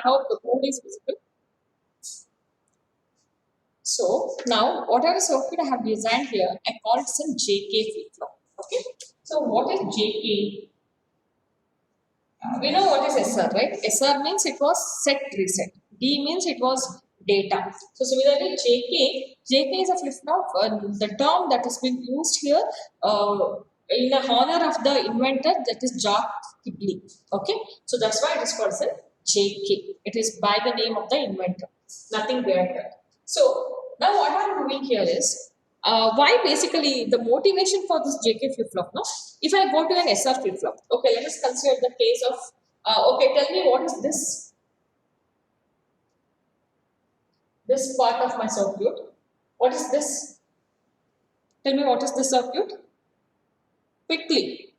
hope the code is visible. So now whatever circuit I have designed here, I call it some JK flip-flop. Okay. So what is JK? We know what is SR, right? SR means it was set reset. D means it was data. So similarly, JK is a flip-flop. The term that has been used here in honor of the inventor, that is Jack Kibble. Okay, so that's why it is called as JK. It is by the name of the inventor. Nothing beyond that. So now what I'm doing here is why basically the motivation for this JK flip-flop. No, if I go to an SR flip-flop, okay, let us consider the case of okay. Tell me what is this part of my circuit? What is this? Tell me what is this circuit? Quickly.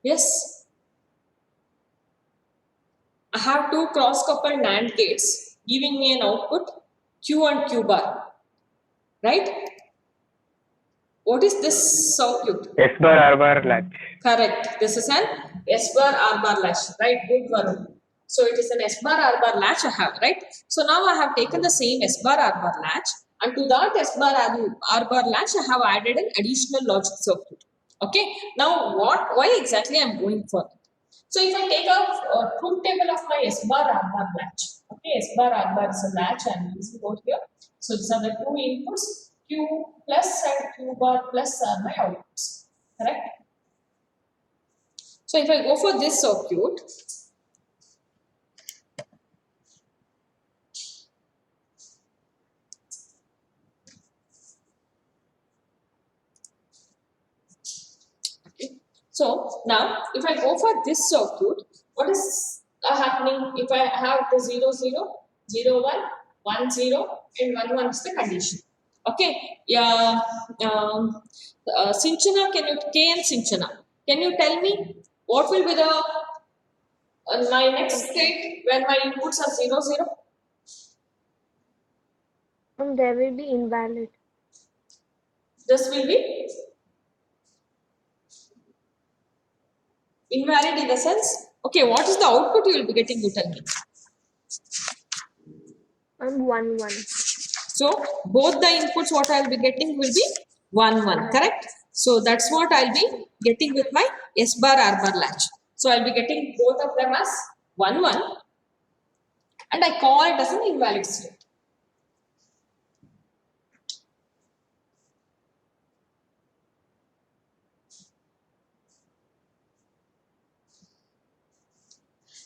Yes. I have two cross-coupled NAND gates giving me an output Q and Q bar. Right? What is this circuit? S bar R bar latch. Correct. This is an S bar R bar latch. Right? Good Varun. So it is an S bar R bar latch I have, right? So now I have taken the same S bar R bar latch, and to that S bar R bar latch I have added an additional logic circuit. Okay. Now why exactly I am going for it? So if I take a truth table of my S bar R bar latch, okay, S bar R bar is a latch I am using over here. So these are the two inputs, Q plus and Q bar plus are my outputs, correct? So if I go for this circuit, so now, if I go for this circuit, what is happening? If I have the 0, 0, 0, 1, 1, 0, and 1, 1 is the condition. Okay. Yeah. Sinchana, K and Sinchana, can you tell me what will be the my next state when my inputs are 0, 0? There will be invalid. This will be invalid in the sense, okay, what is the output you will be getting, you tell me. 1, 1. So both the inputs what I will be getting will be 1, 1, correct? So that's what I'll be getting with my S bar R bar latch. So I'll be getting both of them as 1, 1, and I call it as an invalid state.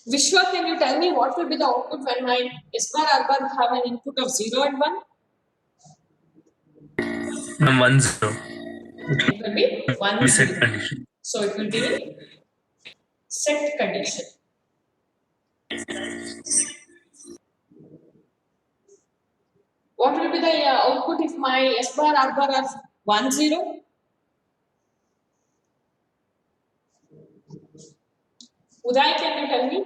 Vishwa, can you tell me what will be the output when my S bar R bar have an input of 0 and 1? 1 0. It will be 1 Set 0. condition. So it will be set condition. What will be the output if my S bar R bar are 1 0? Uday, can you tell me?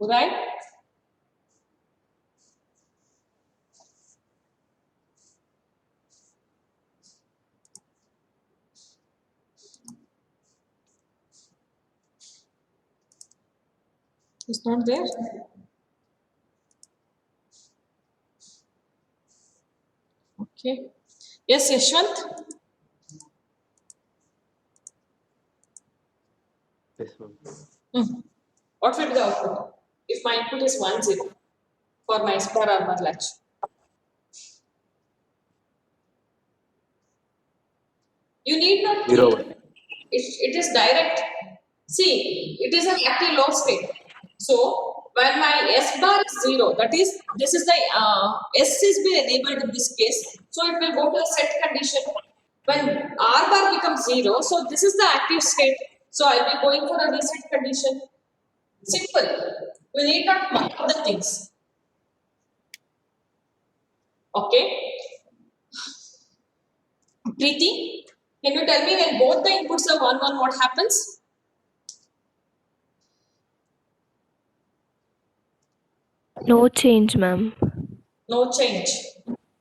Uday? It's not there. Okay. Yes, Yashwant? This one. What will be the output if my input is 1 0 for my S bar R bar latch? You need not think. 0 1. It is direct. See, it is an active low state. So when my S bar is 0, that is, this is the S is being enabled in this case. So it will go to a set condition. When R bar becomes 0, so this is the active state. So I will be going for a reset condition. Simple. We need not much other things. Okay. Preeti, can you tell me when both the inputs are 1 1, what happens? No change, ma'am. No change.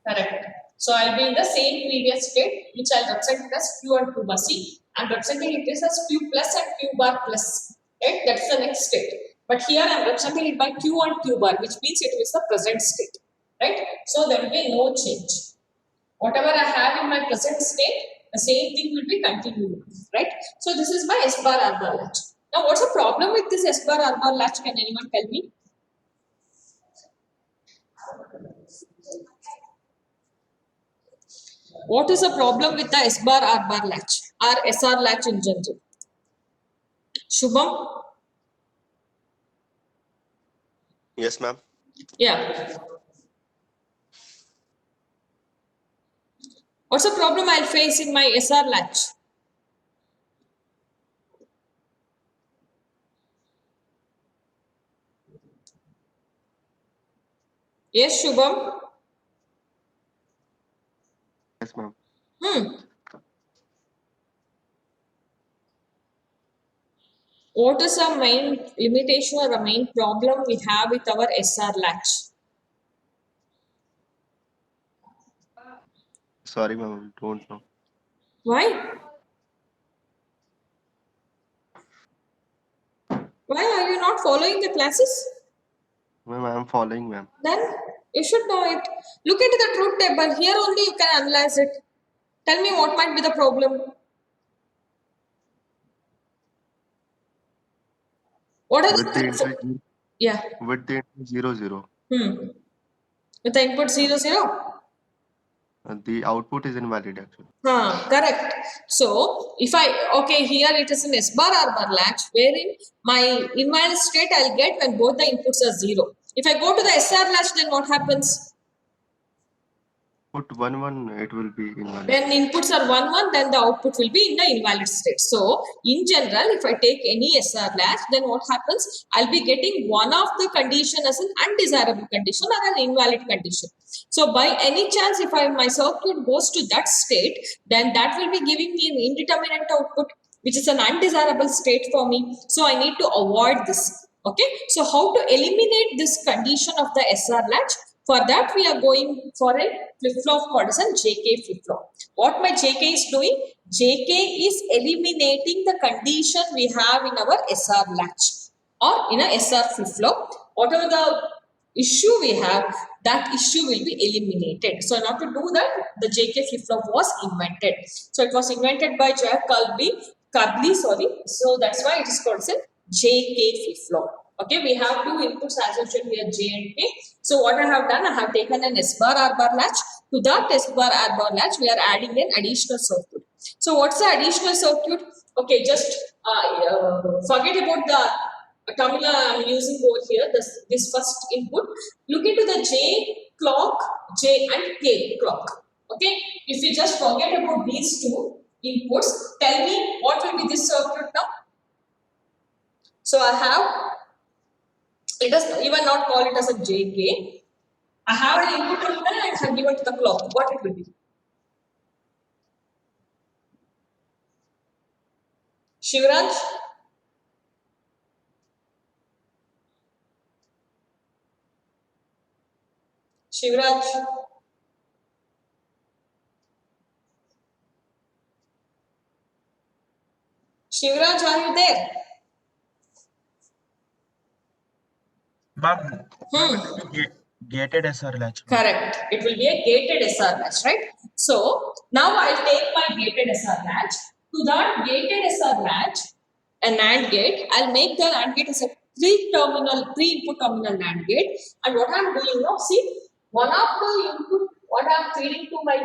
Correct. So I'll be in the same previous state, which I'll represent it as Q and Q bar. See, I'm representing it as Q plus and Q bar plus. Right? That's the next state. But here I'm representing it by Q and Q bar, which means it is the present state. Right? So there will be no change. Whatever I have in my present state, the same thing will be continuing. Right? So this is my S bar R bar latch. Now, what's the problem with this S bar R bar latch? Can anyone tell me? What is the problem with the S bar R bar latch or SR latch in general? Shubham? Yes, ma'am. Yeah. What's the problem I'll face in my SR latch? Yes, Shubham? Yes, ma'am. What is the main limitation or the main problem we have with our SR latch? Sorry, ma'am. Don't know. Why? Why are you not following the classes? Ma'am, I am following, ma'am. Then you should know it. Look into the truth table. Here only you can analyze it. Tell me what might be the problem. What are With the the input, yeah? with the input 0, 0, With the input 0, 0. the output is invalid actually. Correct. So if okay, here it is an S bar R bar latch wherein my invalid state I'll get when both the inputs are 0. If I go to the SR latch, then what happens? Put 1, 1, it will be invalid. When inputs are 1, 1, then the output will be in the invalid state. So in general, if I take any SR latch, then what happens? I'll be getting one of the condition as an undesirable condition or an invalid condition. So by any chance, if my circuit goes to that state, then that will be giving me an indeterminate output, which is an undesirable state for me. So I need to avoid this. Okay. So how to eliminate this condition of the SR latch? For that, we are going for a flip-flop called as a JK flip-flop. What my JK is doing? JK is eliminating the condition we have in our SR latch or in a SR flip-flop. Whatever the issue we have, that issue will be eliminated. So, in order to do that, the JK flip-flop was invented. So, it was invented by Jack Kirby, sorry. So, that's why it is called as a JK flip-flop. Okay, we have two inputs as usual here, J and K. So what I have done, I have taken an S bar R bar latch. To that S bar R bar latch, we are adding an additional circuit. So what's the additional circuit? Okay, just forget about the terminal I am using over here, this first input. Look into the J clock, J and K clock. Okay, if you just forget about these two inputs, tell me what will be this circuit now? So I have, let us even not call it as a JK. I have an input terminal and I have given to the clock. What it will be? Shivraj? Shivraj? Shivraj, are you there? Ma'am, gated SR latch. Correct. It will be a gated SR latch, right? So now I'll take my gated SR latch. To that gated SR latch, a NAND gate, I'll make the NAND gate as a three-input terminal NAND gate. And what I'm doing now, see, one of the input, what I'm feeding to my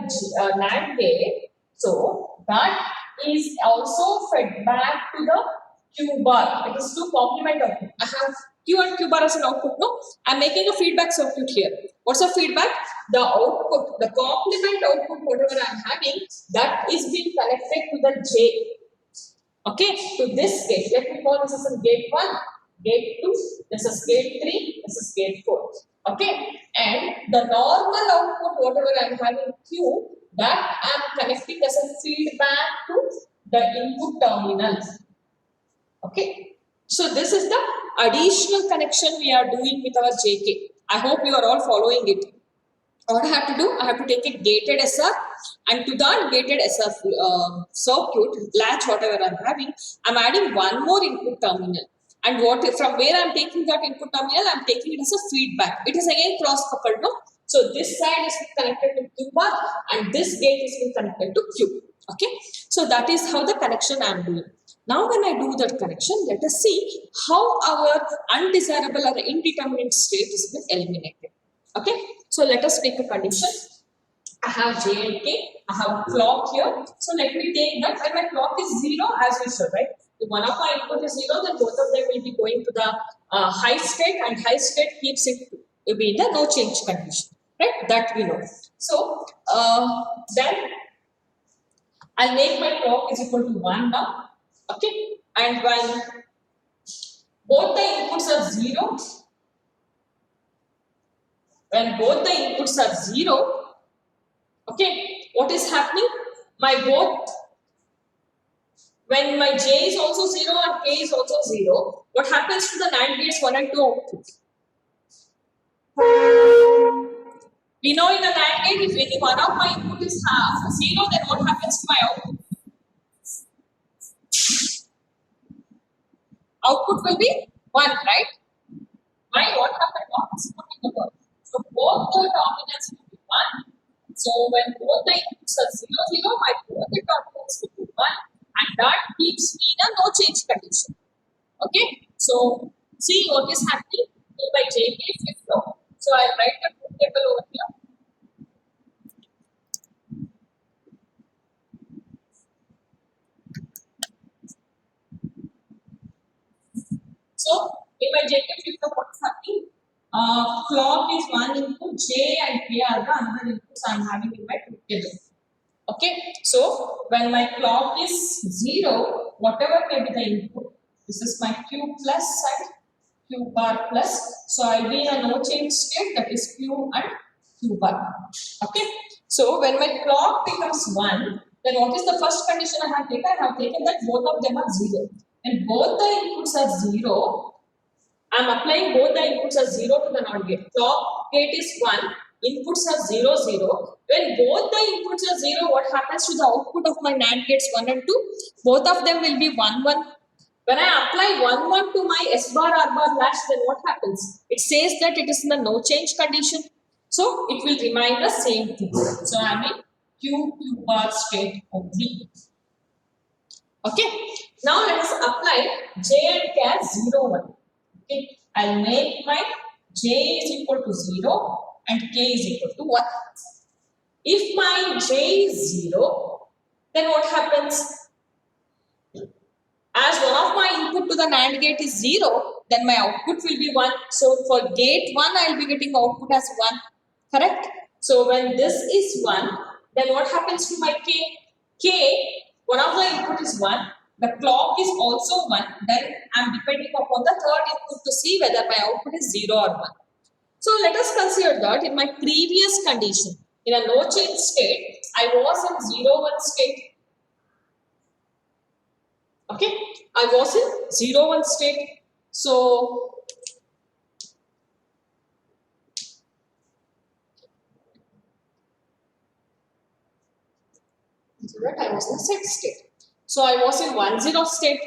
NAND gate, so that is also fed back to the Q bar. It is to complement output. I have Q and Q bar as an output. No, I'm making a feedback circuit here. What's the feedback? The output, the complement output, whatever I'm having, that is being connected to the J. Okay, to this gate. Let me call this as a gate 1, gate 2, this is gate 3, this is gate 4. Okay, and the normal output, whatever I'm having Q, that I'm connecting as a feedback to the input terminals. Okay, so this is the additional connection we are doing with our JK. I hope you are all following it. What I have to do, I have to take a gated SR, and to that gated SR circuit, latch whatever I'm having, I'm adding one more input terminal. And what from where I'm taking that input terminal, I'm taking it as a feedback. It is again cross coupled, no? So this side is connected to Q bar, and this gate is being connected to Q. Okay, so that is how the connection I'm doing. Now when I do that connection, let us see how our undesirable or indeterminate state is being eliminated. Okay, so let us take a condition. I have J and K, I have clock here. So let me take that when my clock is 0 as usual, right? If one of my input is 0, then both of them will be going to the high state, and high state keeps it will be in the no change condition, right? That we know. So then I'll make my clock is equal to 1 now, okay? And when both the inputs are 0, when both the inputs are 0, okay, what is happening? When my J is also 0 and K is also 0, what happens to the NAND gates 1 and 2 output? We know in the NAND gate, if any one of my input is 0, then what happens to my output? Output will be 1, right? Why? What happened? What is putting the 1? So both the terminals will be 1. So when both the inputs are 0, 0, my both the terminals will be 1, and that keeps me in a no change condition. Okay? So see what is happening by JK flip flop. So I'll write the truth table over here. So in my JK flip flop, what is happening? Clock is one input, J and K are the another inputs I am having in my truth table. Okay, so when my clock is 0, whatever may be the input, this is my Q plus side, Q bar plus. So I'll be in a no change state, that is Q and Q bar. Okay, so when my clock becomes 1, then what is the first condition I have taken? I have taken that both of them are 0. And both the inputs are 0, I am applying both the inputs are 0 to the NOT gate. Clock gate is 1, inputs are 0, 0. When both the inputs are 0, what happens to the output of my NAND gates 1 and 2? Both of them will be 1, 1. When I apply 1, 1 to my S bar R bar latch, then what happens? It says that it is in the no change condition. So it will remain the same thing. So I am in Q bar state only. Okay. Now let us apply J and K as 0, 1. Okay, I'll make my J is equal to 0 and K is equal to 1. If my J is 0, then what happens? As one of my input to the NAND gate is 0, then my output will be 1. So for gate 1, I'll be getting output as 1. Correct? So when this is 1, then what happens to my K? K, one of the input is 1. The clock is also 1, then I am depending upon the third input to see whether my output is 0 or 1. So let us consider that in my previous condition, in a no change state, I was in 0, 1 state. Okay, I was in 0, 1 state. So that I was in a set state. So I was in 1, 0 state.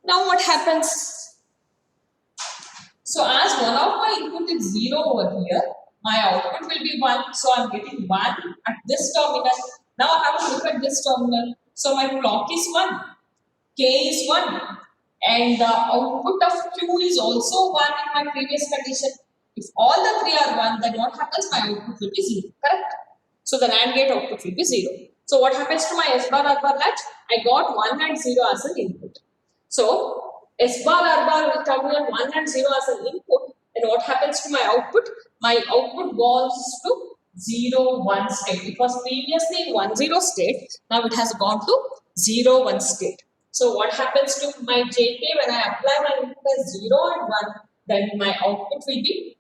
Now what happens? So as one of my input is 0 over here, my output will be 1. So I'm getting 1 at this terminal. Now I have to look at this terminal. So my clock is 1, K is 1, and the output of Q is also 1 in my previous condition. If all the three are 1, then what happens? My output will be 0. Correct? So the NAND gate output will be 0. So what happens to my S bar R bar latch? I got 1 and 0 as an input. So S bar R bar with terminal 1 and 0 as an input. Then what happens to my output? My output goes to 0, 1 state. It was previously in 1, 0 state. Now it has gone to 0, 1 state. So what happens to my JK when I apply my input as 0 and 1? Then my output will be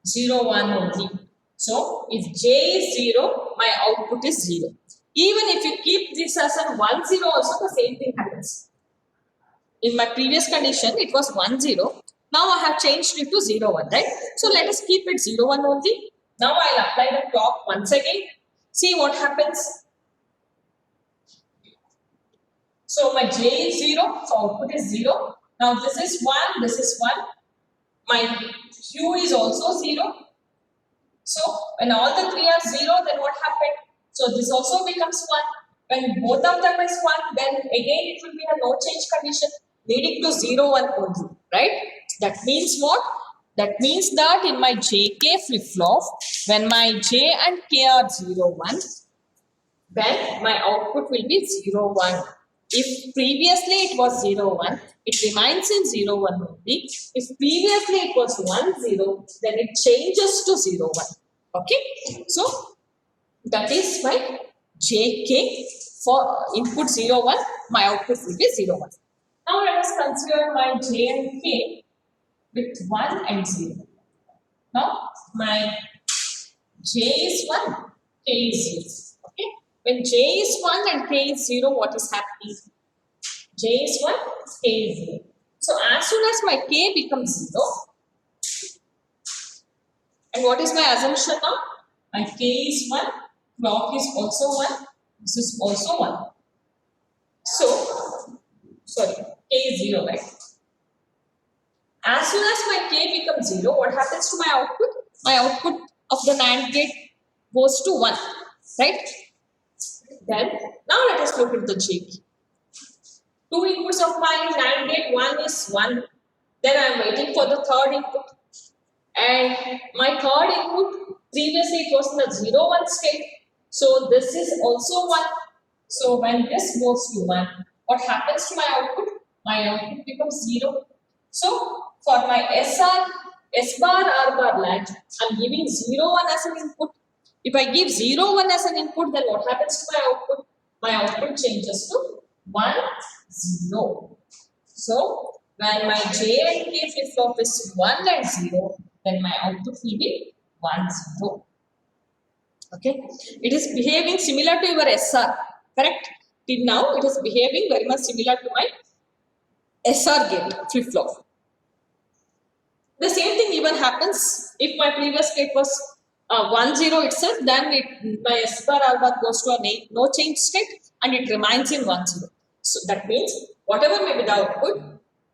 0, 1 only. So if J is 0, my output is 0. Even if you keep this as a 1, 0 also, the same thing happens. In my previous condition, it was 1, 0. Now I have changed it to 0, 1, right? So let us keep it 0, 1 only. Now I'll apply the clock once again. See what happens. So my J is 0, so output is 0. Now this is 1, this is 1. My Q is also 0. So when all the three are 0, then what happened? So this also becomes 1. When both of them is 1, then again it will be a no change condition leading to 0, 1 only, right? That means what? That means that in my JK flip-flop, when my J and K are 0, 1, then my output will be 0, 1. If previously it was 0, 1, it remains in 0, 1 only. If previously it was 1, 0, then it changes to 0, 1. Okay, so that is my JK for input 0, 1, my output will be 0, 1. Now let us consider my J and K with 1 and 0. Now my J is 1, K is 0. Okay, when J is 1 and K is 0, what is happening? J is 1, K is 0. So as soon as my K becomes 0, and what is my assumption now? My K is 1, clock is also 1, this is also 1. So, sorry, K is 0, right? As soon as my K becomes 0, what happens to my output? My output of the NAND gate goes to 1, right? Then, now let us look at the JK. Two inputs of my NAND gate, one is 1. Then I am waiting for the third input. And my third input, previously it was in the 0, 1 state. So this is also 1. So when this goes to 1, what happens to my output? My output becomes 0. So for my SR, S bar R bar latch, I'm giving 0, 1 as an input. If I give 0, 1 as an input, then what happens to my output? My output changes to 1, 0. So when my J and K flip-flop is 1 and 0, then my output will be 1, 0. Okay, it is behaving similar to your SR, correct? Till now, it is behaving very much similar to my SR gate flip-flop. The same thing even happens if my previous state was 1, 0 itself, then my S bar R bar goes to a no change state and it remains in 1, 0. So that means whatever may be the output,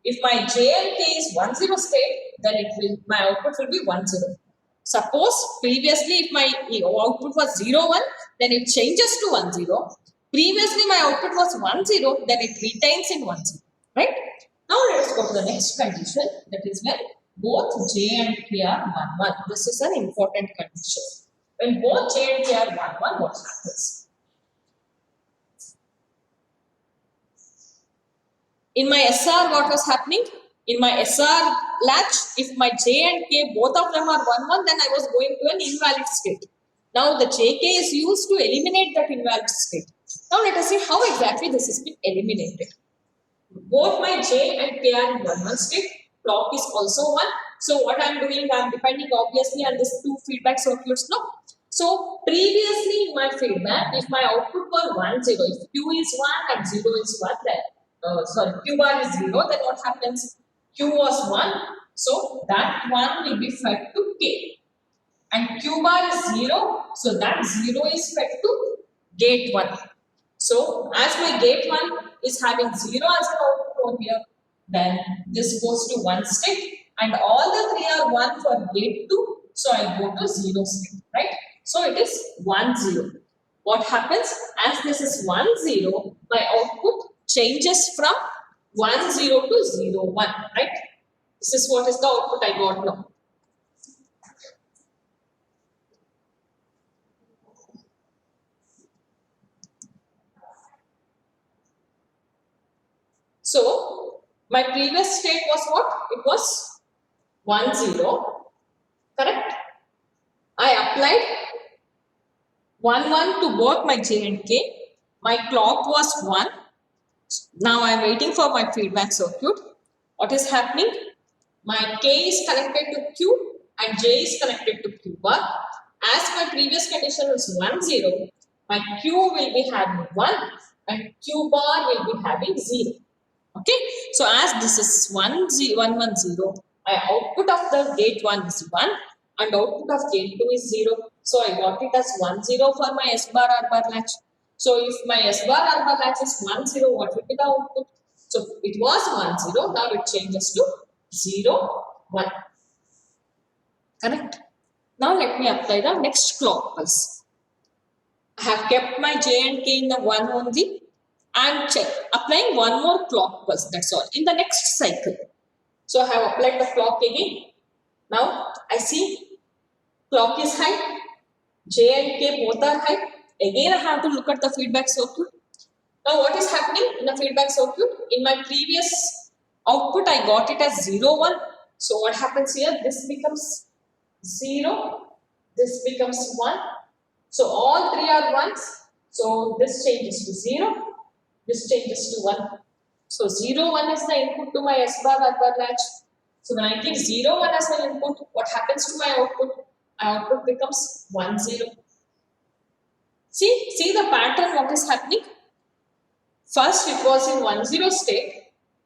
if my J and K is 1, 0 state, then my output will be 1, 0. Suppose previously if my output was 0, 1, then it changes to 1, 0. Previously my output was 1, 0, then it retains in 1, 0. Right? Now let us go to the next condition, that is when both J and K are 1, 1. This is an important condition. When both J and K are 1, 1, what happens? In my SR, what was happening? In my SR latch, if my J and K, both of them are 1, 1, then I was going to an invalid state. Now the JK is used to eliminate that invalid state. Now let us see how exactly this has been eliminated. Both my J and K are in 1, 1 state. Clock is also 1. So what I am doing, I am depending obviously on these two feedback circuits now. So previously in my feedback, if my output were 1, 0, if Q is 1 and 0 is 1, then Q bar is 0, then what happens? Q was 1, so that 1 will be fed to K. And Q bar is 0, so that 0 is fed to gate 1. So as my gate 1 is having 0 as an output over here, then this goes to 1 state and all the three are 1 for gate 2, so I go to 0 state, right? So it is 1, 0. What happens? As this is 1, 0, my output changes from 1, 0 to 0, 1, right? This is what is the output I got now. So, my previous state was what? It was 1, 0, correct? I applied 1, 1 to both my J and K. My clock was 1. Now I am waiting for my feedback circuit. What is happening? My K is connected to Q and J is connected to Q bar. As my previous condition was 1, 0, my Q will be having 1 and Q bar will be having 0. Okay, so as this is 1, 0, 1, 1, 0, My output of the gate 1 is 1 and output of gate 2 is 0. So I got it as 1 0 for my S bar R bar latch. So if my S bar R bar latch is 1 0, what will be the output? So it was 1 0, now it changes to 0 1. Correct? Now let me apply the next clock pulse. I have kept my J and K in the 1 only and check. Applying one more clock pulse, that's all, in the next cycle. So I have applied the clock again. Now I see clock is high, J and K both are high. Again I have to look at the feedback circuit. Now what is happening in the feedback circuit? In my previous output I got it as 0 1. So what happens here? This becomes 0, this becomes 1. So all three are 1s. So this changes to 0, this changes to 1. So 0 1 is the input to my S bar R bar latch. So when I give 0 1 as my input, what happens to my output? My output becomes 1 0. See the pattern what is happening? First it was in 1 0 state.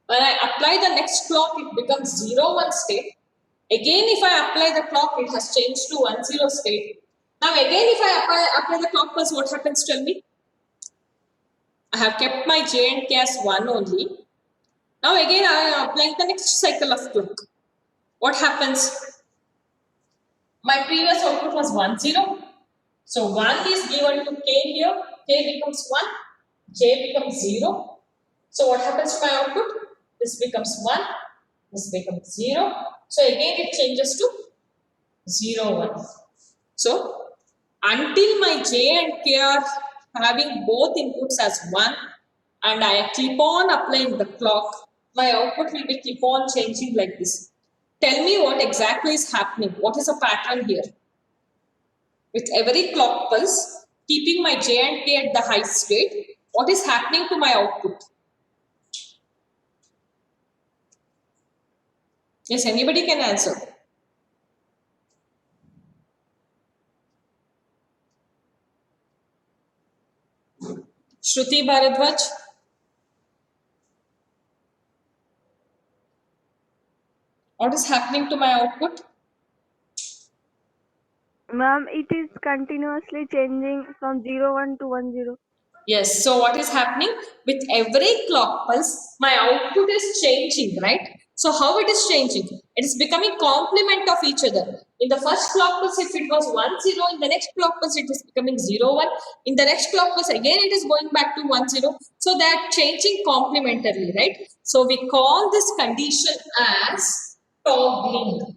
When I apply the next clock, it becomes 0 1 state. Again, if I apply the clock, it has changed to 1 0 state. Now again, if I apply the clock pulse, what happens? Tell me. I have kept my J and K as 1 only. Now again, I am applying the next cycle of clock. What happens? My previous output was 1 0. So 1 is given to K here. K becomes 1. J becomes 0. So what happens to my output? This becomes 1. This becomes 0. So again it changes to 0 1. So until my J and K are having both inputs as 1 and I keep on applying the clock, my output will be keep on changing like this. Tell me what exactly is happening. What is the pattern here? With every clock pulse, keeping my J and K at the high state, what is happening to my output? Yes, anybody can answer. Shruti Bharadwaj. What is happening to my output? Ma'am, it is continuously changing from 0 1 to 1 0. Yes, so what is happening? With every clock pulse, my output is changing, right? So how it is changing? It is becoming complement of each other. In the first clock pulse, if it was 1 0, in the next clock pulse, it is becoming 0 1. In the next clock pulse, again, it is going back to 1 0. So they are changing complementarily, right? So we call this condition as toggling.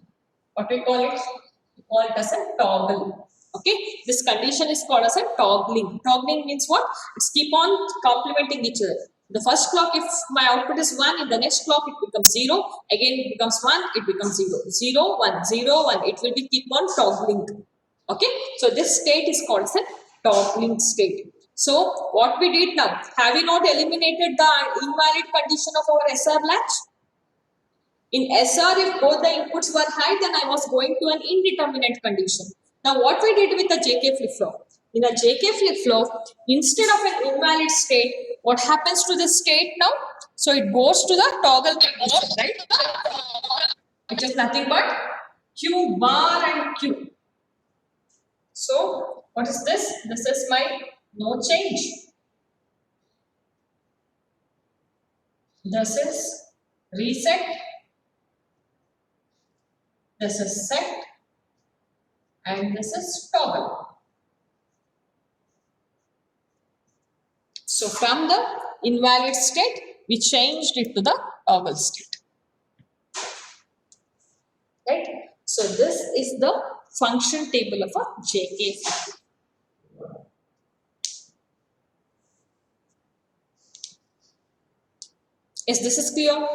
What we call it? We call it as a toggle. Okay, this condition is called as a toggling. Toggling means what? It's keep on complementing each other. The first clock, if my output is 1, in the next clock it becomes 0. Again it becomes 1, it becomes 0. 0, 1, 0, 1. It will be keep on toggling. Okay, so this state is called as a toggling state. So what we did now, have we not eliminated the invalid condition of our SR latch? In SR, if both the inputs were high, then I was going to an indeterminate condition. Now, what we did with the JK flip-flop? In a JK flip-flop, instead of an invalid state, what happens to this state now? So, it goes to the toggle condition, right? Which is nothing but Q bar and Q. So, what is this? This is my no change. This is reset. This is set. And this is toggle. So from the invalid state, we changed it to the toggle state. Right? So this is the function table of a JK file. Is this clear?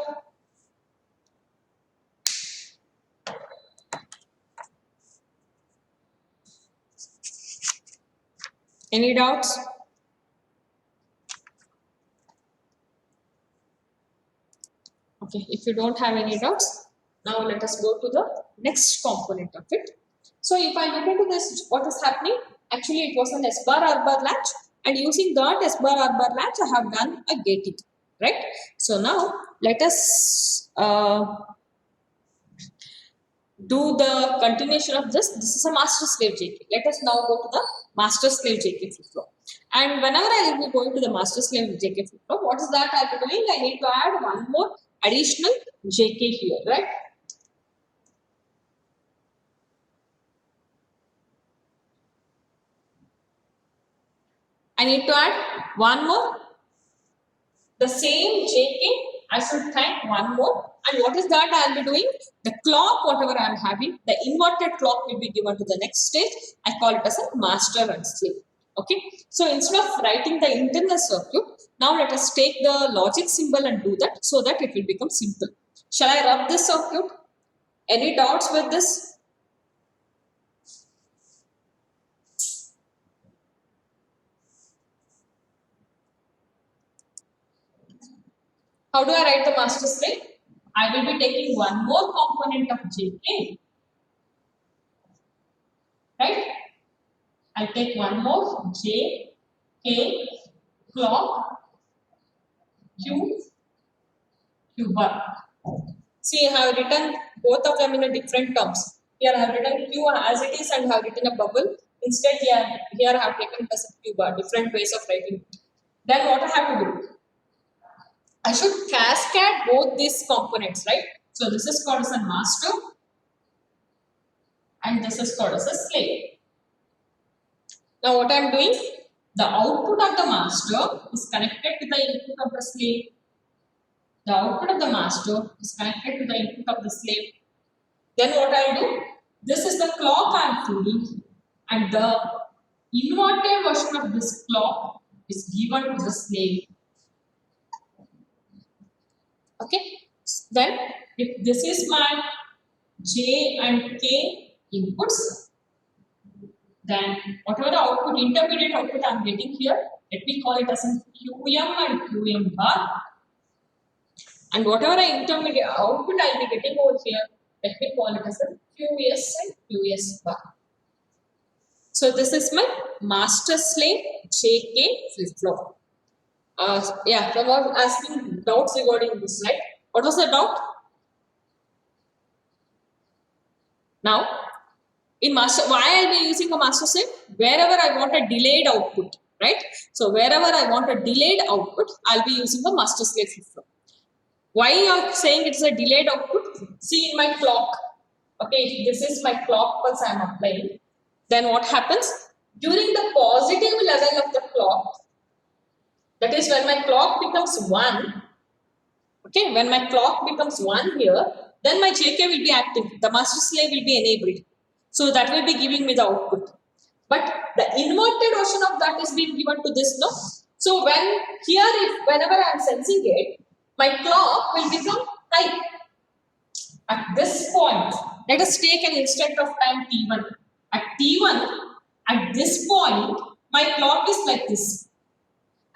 Any doubts? Okay, if you don't have any doubts, now let us go to the next component of it. So if I look into this, what is happening? Actually, it was an S bar R bar latch, and using that S bar R bar latch, I have done a gating, right? So now let us do the continuation of this. This is a master slave JK. Let us now go to the master slave JK flip flop. And whenever I will be going to the master slave JK flip flop, what is that I will be doing? I need to add one more additional JK here, right? I need to add one more. The same JK, I should type one more. And what is that I will be doing? The clock, whatever I am having, the inverted clock will be given to the next stage. I call it as a master and slave. Okay. So instead of writing the internal circuit, now let us take the logic symbol and do that so that it will become simple. Shall I rub this circuit? Any doubts with this? How do I write the master slave? I will be taking one more component of JK, right? I'll take one more JK clock Q bar. See, I have written both of them in a different terms. Here I have written Q as it is and have written a bubble. Instead, here I have taken as a Q bar, different ways of writing it. Then what I have to do? I should cascade both these components, right? So this is called as a master and this is called as a slave. Now what I am doing? The output of the master is connected to the input of the slave. The output of the master is connected to the input of the slave. Then what I do? This is the clock I am feeding and the inverted version of this clock is given to the slave. Okay, then if this is my J and K inputs, then whatever the output, intermediate output I am getting here, let me call it as a QM and QM bar. And whatever intermediate output I will be getting over here, let me call it as a QS and QS bar. So this is my master slave JK flip flop. Yeah, I was asking doubts regarding this, right? What was the doubt? Now, in master, why I'll be using a master slave? Wherever I want a delayed output, right? So wherever I want a delayed output, I'll be using the master slave flip flop. Why are you saying it's a delayed output? See in my clock. Okay, if this is my clock pulse I am applying. Then what happens? During the positive level of the clock, that is when my clock becomes 1, okay, when my clock becomes 1 here, then my JK will be active, the master slave will be enabled. So that will be giving me the output. But the inverted version of that is being given to this, no? So whenever I am sensing it, my clock will become high. At this point, let us take an instant of time T1. At T1, at this point, my clock is like this.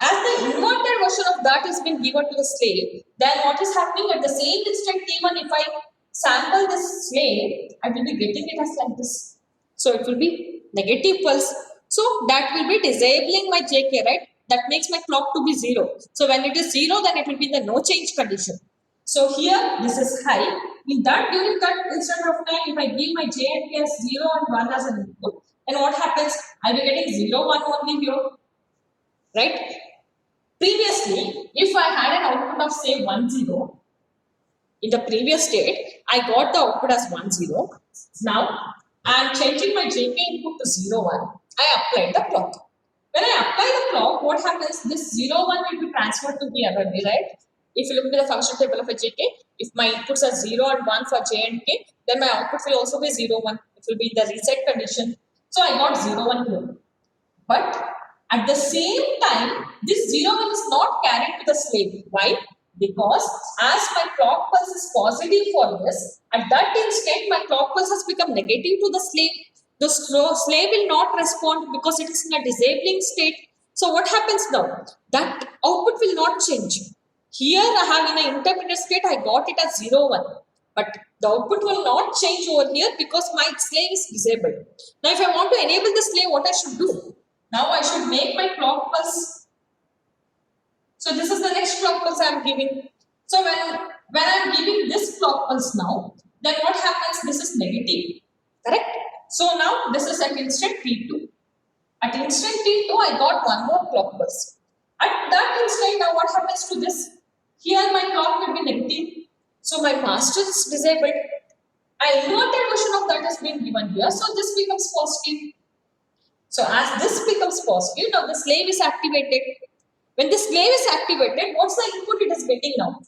As the inverted version of that is being given to the slave, then what is happening at the same instant T1, if I sample this slave, I will be getting it as like this. So it will be negative pulse. So that will be disabling my JK, right? That makes my clock to be 0. So when it is 0, then it will be in the no change condition. So here, this is high. In that, during that instant of time, if I give my J and K as 0 and 1 as an input, then what happens? I will be getting 0, 1 only here, right? Previously, if I had an output of say 1, 0, in the previous state, I got the output as 1, 0. Now, I am changing my JK input to 0, 1. I applied the clock. When I apply the clock, what happens? This 0, 1 will be transferred to the other way, right? If you look at the function table of a JK, if my inputs are 0 and 1 for J and K, then my output will also be 0, 1. It will be in the reset condition. So I got 0, 1 here. But at the same time, this 0, 1 is not carried to the slave. Why? Because as my clock pulse is positive for this, at that instant my clock pulse has become negative to the slave. The slave will not respond because it is in a disabling state. So what happens now? That output will not change. Here I have in an intermediate state, I got it as 0, 1. But the output will not change over here because my slave is disabled. Now if I want to enable the slave, what I should do? Now I should make my clock pulse. So this is the next clock pulse I am giving. So when I am giving this clock pulse now, then what happens? This is negative, correct? So now this is at instant T2. At instant T2, I got one more clock burst. At that instant, now what happens to this? Here my clock will be negative. So my master is disabled. An inverted version of that is being given here. So this becomes positive. So as this becomes positive, now the slave is activated. When the slave is activated, what's the input it is getting now?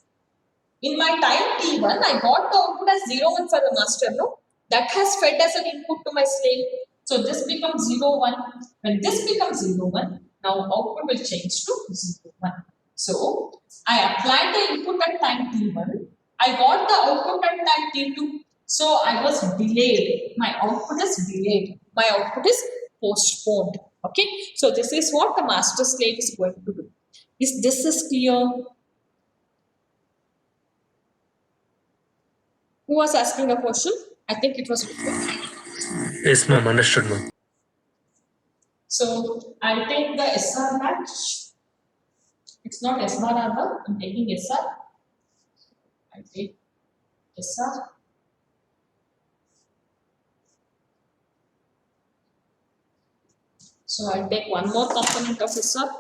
In my time T1, I got the output as 0, 1 for the master, no? That has fed as an input to my slave. So this becomes 0, 1. When this becomes 0, 1, now output will change to 0, 1. So I applied the input at time T1. I got the output at time T2. So I was delayed. My output is delayed. My output is postponed. Okay. So this is what the master slave is going to do. Is this is clear? Who was asking a question? I think it was Ritu. Yes, ma'am. Understood, ma'am. So I'll take the SR match. It's not S bar R bar. I'm taking SR. I'll take SR. So I'll take one more component of SR.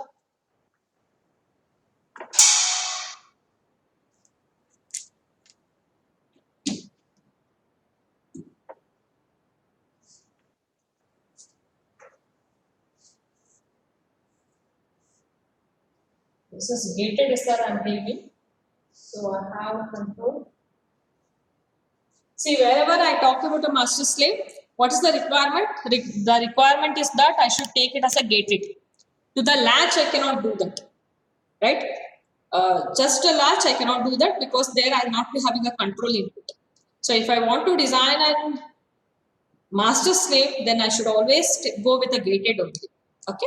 This is gated SR I'm taking. So I have control. See, wherever I talk about a master slave, what is the requirement? The requirement is that I should take it as a gated. To the latch, I cannot do that. Right? Just a latch, I cannot do that because there I will not be having a control input. So if I want to design a master slave, then I should always go with a gated only. Okay?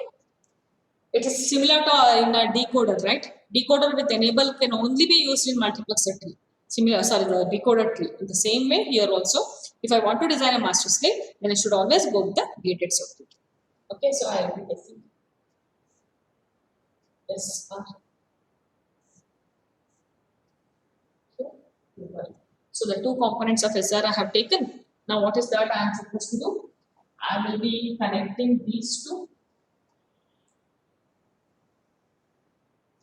It is similar to in a decoder, right? Decoder with enable can only be used in multiplexer tree. Similar, sorry, the decoder tree. In the same way, here also, if I want to design a master slave, then I should always go with the gated circuit. Okay, so I will be taking this. So the two components of SR I have taken. Now what is that I am supposed to do? I will be connecting these two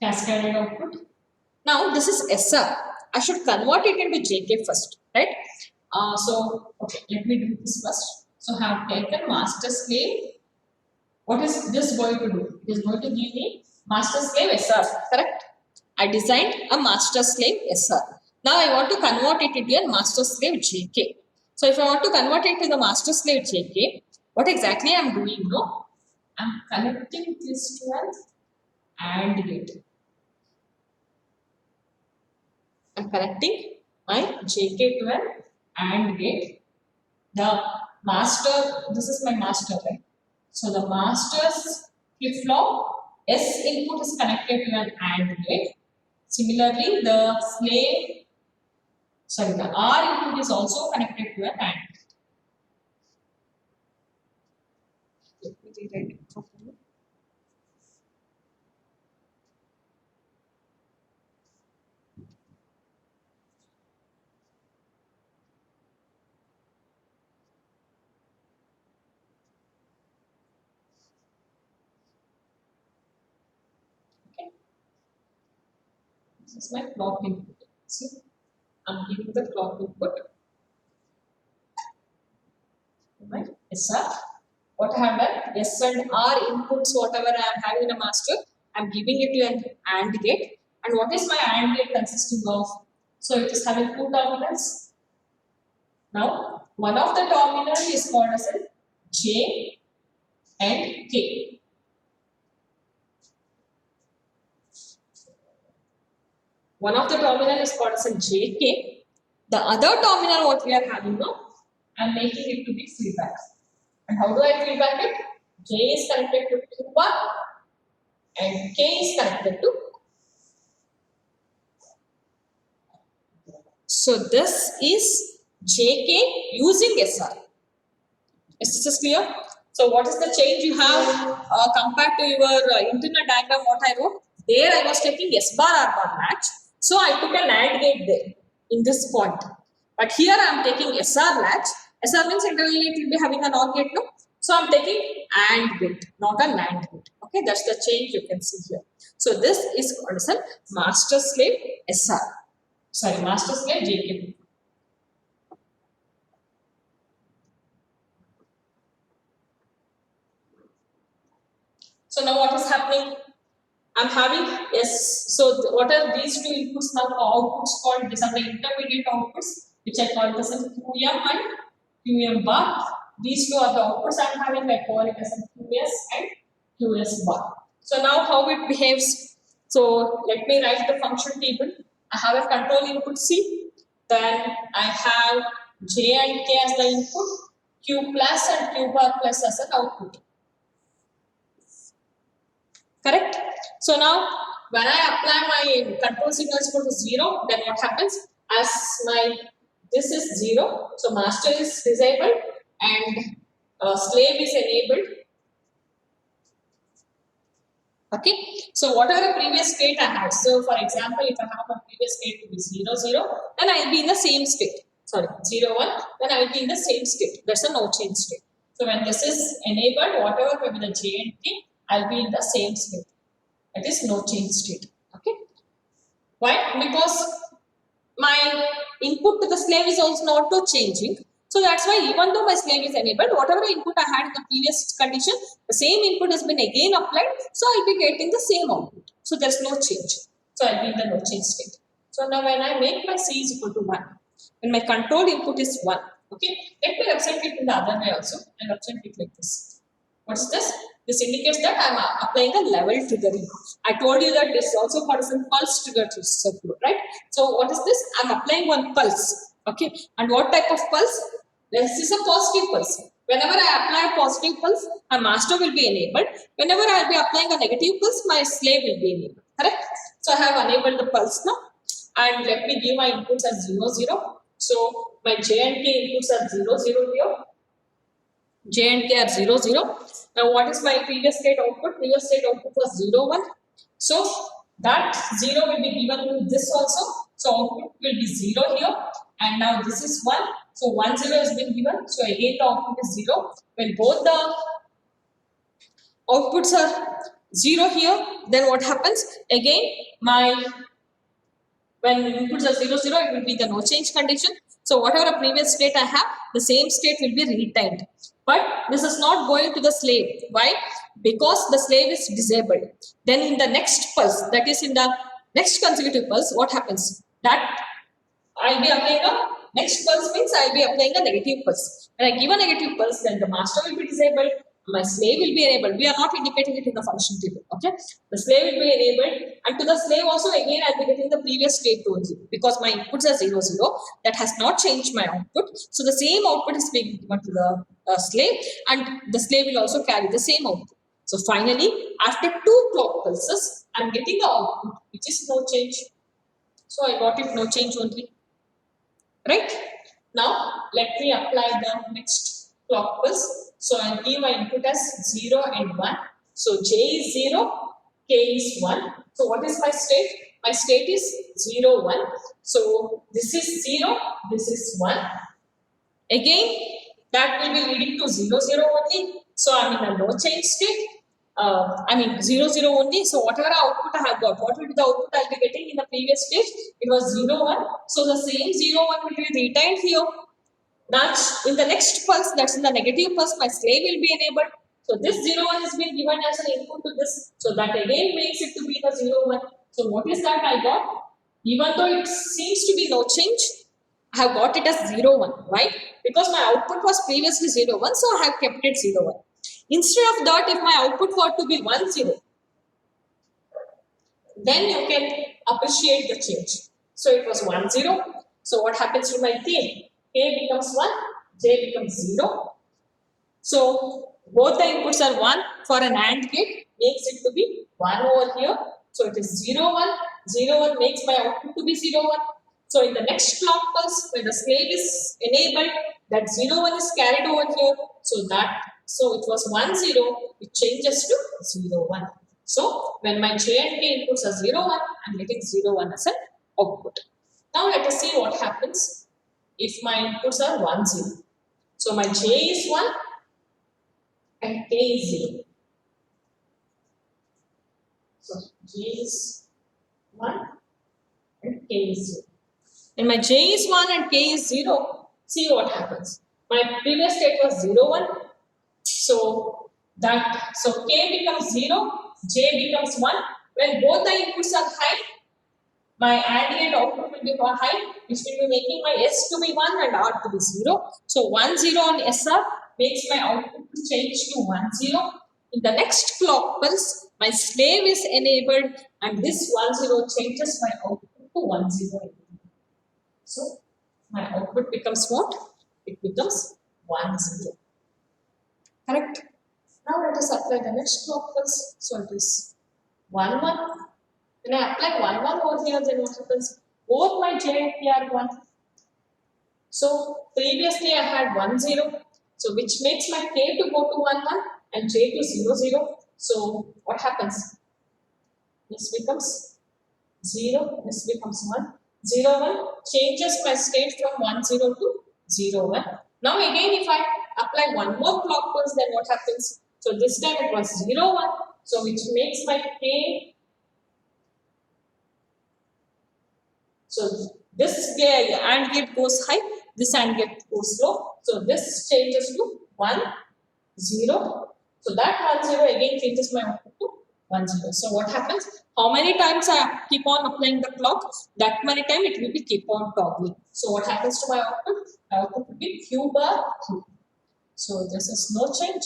cascaded output. Now this is SR. I should convert it into JK first, right? So okay, let me do this first. So I have taken master slave. What is this going to do? It is going to give me master slave SR, correct? I designed a master slave SR. Now I want to convert it into a master slave JK. So if I want to convert it to the master slave JK, what exactly I am doing? No, I am connecting this to an AND gate. I am connecting my JK to an AND gate. The master, this is my master, right? So the master's flip-flop S input is connected to an AND gate. Similarly, the slave, sorry, the R input is also connected to an AND gate. Let me rewrite it properly. Okay. This is my clock input. See, I'm giving the clock input. Right? SR. What I have done? S and R inputs, whatever I am having in a master, I am giving it to an AND gate. And what is my AND gate consisting of? So it is having two terminals. Now, one of the terminal is called as a J and K. One of the terminal is called as a JK. The other terminal what we are having now, I am making it to be feedback. And how do I feedback it? J is connected to Q1 and K is connected to. So this is JK using SR. Is this clear? So what is the change you have compared to your internal diagram what I wrote? There I was taking S bar R bar match. So I took an AND gate there in this point. But here I am taking SR latch. SR means internally it will be having an OR gate, no? So I am taking AND gate, not a NAND gate. Okay, that's the change you can see here. So this is called as a master slave SR. Sorry, master slave JK. So now what is happening? I'm having yes. So what are these two inputs now? Outputs called, these are the intermediate outputs, which I call it as QM and QM bar. These two are the outputs I'm having. I call it as QS and QS bar. So now how it behaves? So let me write the function table. I have a control input C. Then I have J and K as the input, Q plus and Q bar plus as an output. Correct? So now when I apply my control signal equal to 0, then what happens? As my this is 0, so master is disabled and slave is enabled. Okay, so whatever previous state I had, so for example, if I have a previous state to be 0, 0, then I will be in the same state. Sorry, 0, 1, then I will be in the same state. That's a no change state. So when this is enabled, whatever may be the J and K, I'll be in the same state. That is no change state. Okay. Why? Because my input to the slave is also not changing. So that's why even though my slave is enabled, whatever input I had in the previous condition, the same input has been again applied. So I'll be getting the same output. So there's no change. So I'll be in the no change state. So now when I make my C is equal to 1, when my control input is 1, okay, let me represent it in the other way also and represent it like this. What's this? This indicates that I am applying a level triggering. I told you that this is also called as a pulse trigger circuit, right? So what is this? I am applying one pulse. Okay. And what type of pulse? This is a positive pulse. Whenever I apply a positive pulse, my master will be enabled. Whenever I will be applying a negative pulse, my slave will be enabled. Correct? So I have enabled the pulse now. And let me give my inputs as 0, 0. So my J and K inputs are 0, 0 here. J and K are 0, 0. Now what is my previous state output? Previous state output was 0, 1. So that 0 will be given to this also. So output will be 0 here. And now this is 1. So 1, 0 has been given. So again the output is 0. When both the outputs are 0 here, then what happens? Again when inputs are 0, 0, it will be the no change condition. So whatever previous state I have, the same state will be retained. But this is not going to the slave. Why? Because the slave is disabled. Then in the next pulse, that is in the next consecutive pulse, what happens? That I'll be applying a next pulse means I'll be applying a negative pulse. When I give a negative pulse, then the master will be disabled. My slave will be enabled. We are not indicating it in the function table. Okay, the slave will be enabled, and to the slave also again I'll be getting the previous state only because my inputs are 0, 0. That has not changed my output. So the same output is being given to the slave, and the slave will also carry the same output. So finally, after 2 clock pulses, I'm getting the output which is no change. So I got it no change only. Right? Now let me apply the next clock pulse. So I'll give my input as 0 and 1. So J is 0, K is 1. So what is my state? My state is 0, 1. So this is 0, this is 1. Again, that will be leading to 0, 0 only. So I'm in a no change state. 0, 0 only. So whatever output I have got, what will be the output I'll be getting in the previous stage? It was 0, 1. So the same 0, 1 will be retained here. That's in the next pulse, that's in the negative pulse, my slave will be enabled. So this 0, 1 has been given as an input to this. So that again makes it to be the 0, 1. So what is that I got? Even though it seems to be no change, I have got it as 0, 1. Why? Because my output was previously 0, 1. So I have kept it 0, 1. Instead of that, if my output were to be 1, 0, then you can appreciate the change. So it was 1, 0. So what happens to my K? K becomes 1, J becomes 0. So both the inputs are 1 for an AND gate, makes it to be 1 over here. So it is 0, 1. 0, 1 makes my output to be 0, 1. So in the next clock pulse, when the slave is enabled, that 0, 1 is carried over here. So it was 1, 0, it changes to 0, 1. So when my J and K inputs are 0, 1, I'm getting 0, 1 as an output. Now let us see what happens if my inputs are 1, 0. So my J is 1 and K is 0. So J is 1 and K is 0. And my J is 1 and K is 0. See what happens. My previous state was 0, 1. So K becomes 0, J becomes 1. When both the inputs are high, my AND gate output will be high, which will be making my S to be 1 and R to be 0. So 1, 0 on SR makes my output to change to 1, 0. In the next clock pulse, my slave is enabled and this 1, 0 changes my output to 1, 0. So my output becomes what? It becomes 1, 0. Correct? Now let us apply the next clock pulse. So it is 1, 1. When I apply 1, 1 over here, then what happens? Both my J and K are 1. So previously I had 1, 0. So which makes my K to go to 1, 1 and J to 0, 0. So what happens? This becomes 0, this becomes 1. 0, 1 changes my state from 1, 0 to 0, 1. Now again if I apply one more clock pulse, then what happens? So this time it was 0, 1. So which makes my K. So this AND gate goes high, this AND gate goes low. So this changes to 1, 0. So that 1, 0 again changes my output to 1, 0. So what happens? How many times I keep on applying the clock, that many times it will be keep on toggling. So what happens to my output? My output will be Q bar Q. So this is no change.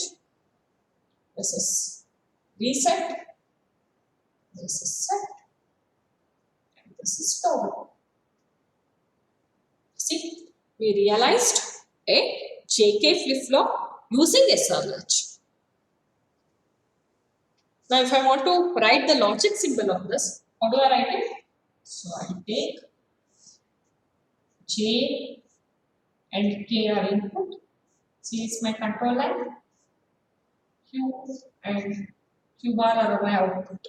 This is reset. This is set. And this is toggle. See, we realized a JK flip-flop using SR latch. Now, if I want to write the logic symbol of this, how do I write it? So, I take J and K are input. C is my control line. Q and Q bar are my output.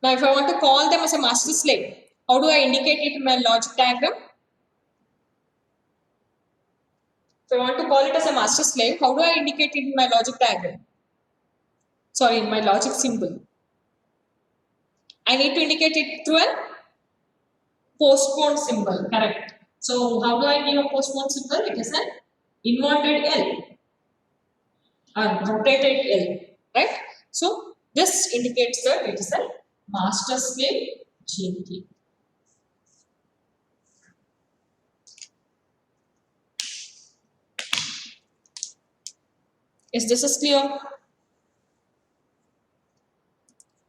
Now, if I want to call them as a master slave, how do I indicate it in my logic diagram? If I want to call it as a master slave, how do I indicate it in my logic diagram? Sorry, in my logic symbol. I need to indicate it through a postpone symbol, correct. So how do I give a postpone symbol? It is an inverted L or rotated L, right? So this indicates that it is a master slave JK. Is this clear?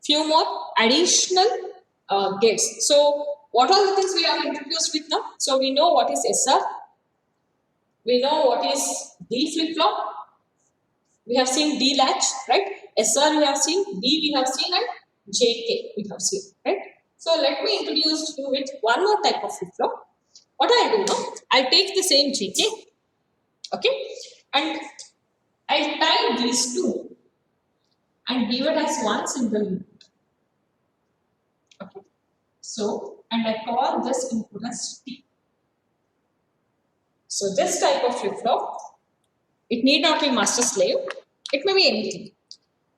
Few more additional gates. So what are the things we have introduced with now? So we know what is SR. We know what is D flip-flop. We have seen D latch, right? SR we have seen, D we have seen, and JK we have seen, right? So let me introduce you with one more type of flip-flop. What I'll do now, I'll take the same JK, okay, and I'll tie these two and give it as one single input. Okay. So, and I call this input as T. So this type of flip-flop, it need not be master slave, it may be anything.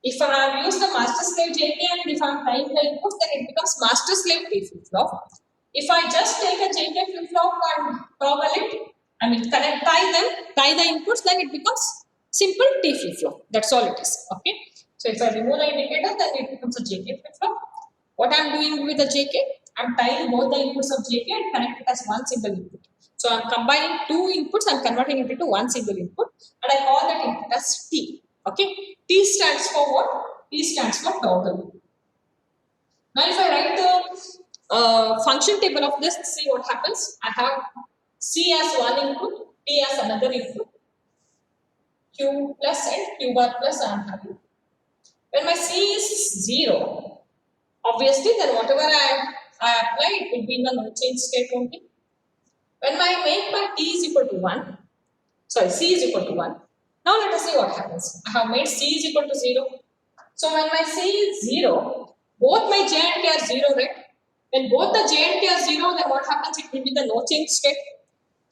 If I have used the master slave JK and if I am tying the input, then it becomes master slave T flip-flop. If I just take a JK flip-flop and toggle it, I mean tie the inputs, then it becomes simple T flip-flop. That's all it is. Okay. So if I remove the indicator, then it becomes a JK flip-flop. What I am doing with the JK, I am tying both the inputs of JK and connect it as one single input. So I am combining two inputs and converting it into one single input, and I call that input as T. Okay. T stands for what? T stands for toggle. Now if I write the function table of this, see what happens. I have C as one input, T as another input, Q plus and Q bar plus I am having. When my C is 0, obviously then whatever I apply, it will be in the no change state only. When I make my T is equal to 1, sorry, C is equal to 1. Now let us see what happens. I have made C is equal to 0. So when my C is 0, both my J and K are 0, right? When both the J and K are 0, then what happens? It will be the no change state.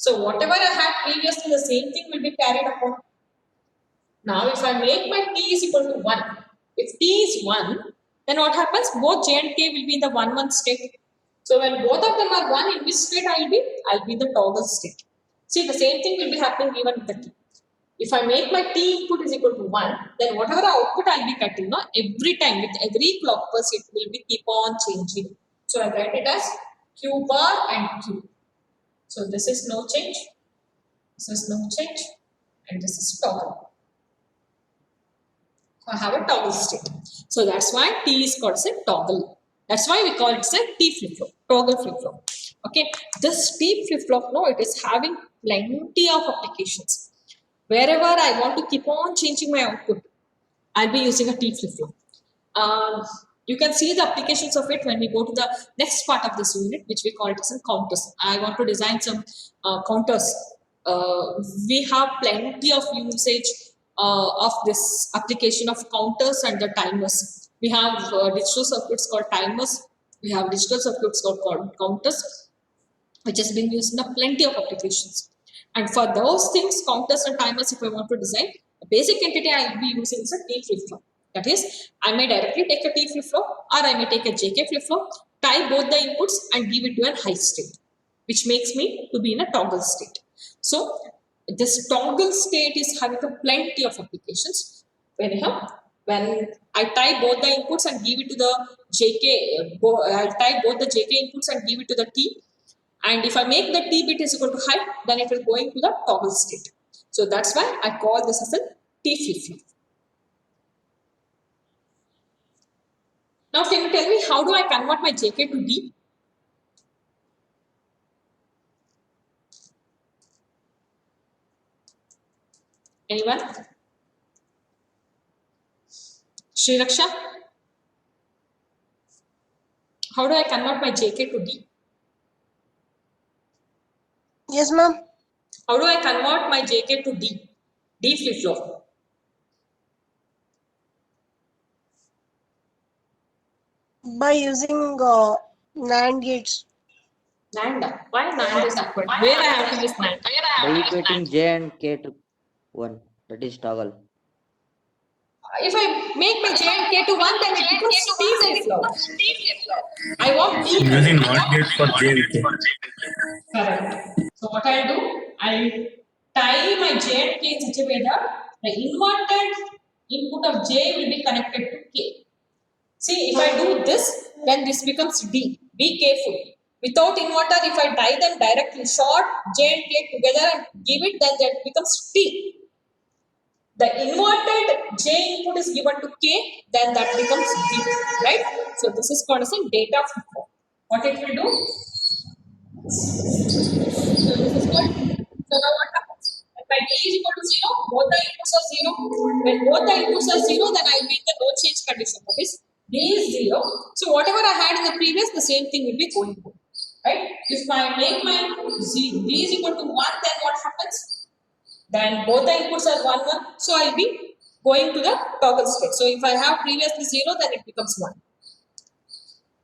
So whatever I had previously, the same thing will be carried upon. Now, if I make my t is equal to 1, if t is 1, then what happens? Both j and k will be in the 1 state. So when both of them are 1, in which state I'll be? I'll be in the toggle state. See, the same thing will be happening even with the t. If I make my t input is equal to 1, then whatever output I'll be getting, no, every time with every clock pulse, it will be keep on changing. So I write it as q bar and q. So this is no change, this is no change, and this is toggle. I have a toggle state. So that's why T is called as a toggle. That's why we call it as a T flip-flop, toggle flip-flop. Okay, this T flip-flop, no, it is having plenty of applications. Wherever I want to keep on changing my output, I'll be using a T flip-flop. You can see the applications of it when we go to the next part of this unit, which we call it as counters. I want to design some counters. We have plenty of usage of this application of counters and the timers. We have digital circuits called timers. We have digital circuits called counters, which has been used in a plenty of applications. And for those things, counters and timers, if I want to design, a basic entity I will be using is a T flip-flop. That is, I may directly take a T flip-flop or I may take a JK flip-flop, tie both the inputs and give it to a high state, which makes me to be in a toggle state. So this toggle state is having a plenty of applications. When I tie both the inputs and give it to the JK, I'll tie both the JK inputs and give it to the T. And if I make the T bit is equal to high, then it will go into the toggle state. So that's why I call this as a T flip-flop. Now, can you tell me how do I convert my JK to D? Anyone? Sri Raksha? How do I convert my JK to D? Yes, ma'am. How do I convert my JK to D? D flip-flop. By using NAND gates. NAND. Why NAND is required? Where I have to use NAND? By equating J and K to 1, that is toggle. If I make my J and K to 1, then it becomes T flip-flop. I want T. Using NOT gate for JVK. Correct. So what I'll do, I'll tie my J and K in such a way that the inverted input of J will be connected to K. See, if I do this, then this becomes D. Be careful. Without inverter, if I tie them directly, short J and K together and give it, then that becomes T. The inverted J input is given to K, then that becomes D, right? So this is called as a data flip-flop. What it will do? So this is called. So now what happens? If my D is equal to 0, both the inputs are 0. When both the inputs are 0, then I will be in the no change condition. That is, D is 0. So whatever I had in the previous, the same thing will be going on. Right? If I make my D is equal to 1, then what happens? Then both the inputs are 1, 1. So I'll be going to the toggle state. So if I have previously 0, then it becomes 1.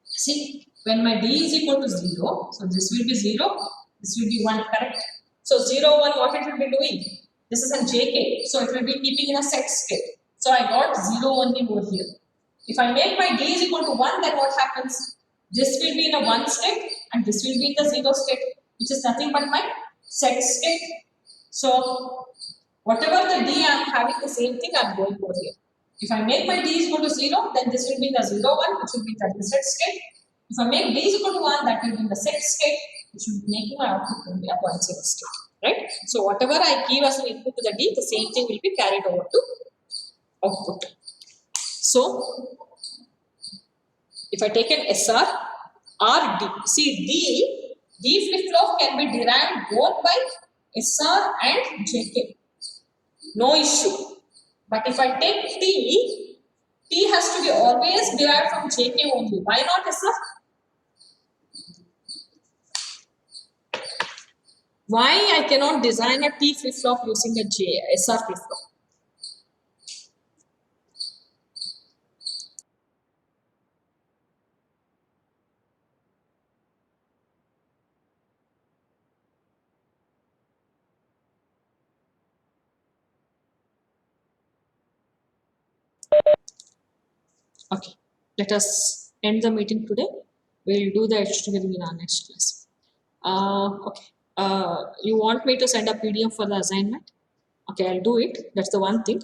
See, when my D is equal to 0, so this will be 0, this will be 1, correct? So 0, 1, what it will be doing? This is a JK, so it will be keeping in a set state. So I got 0 only over here. If I make my D is equal to 1, then what happens? This will be in a 1 state and this will be in the 0 state, which is nothing but my set state. So whatever the D I am having, the same thing I am going over here. If I make my D is equal to 0, then this will be the 0, 1, which will be the reset state. If I make D is equal to 1, that will be the set state, which will be making my output to be a 1, 0 state. Right? So whatever I give as an input to the D, the same thing will be carried over to output. So if I take an SR or D, see D flip-flop can be derived both by SR and JK. No issue. But if I take T has to be always derived from JK only. Why not SR? Why I cannot design a T flip-flop using a SR flip-flop? Okay, let us end the meeting today. We'll do the HTML in our next class. Okay. You want me to send a PDF for the assignment? Okay, I'll do it. That's the one thing.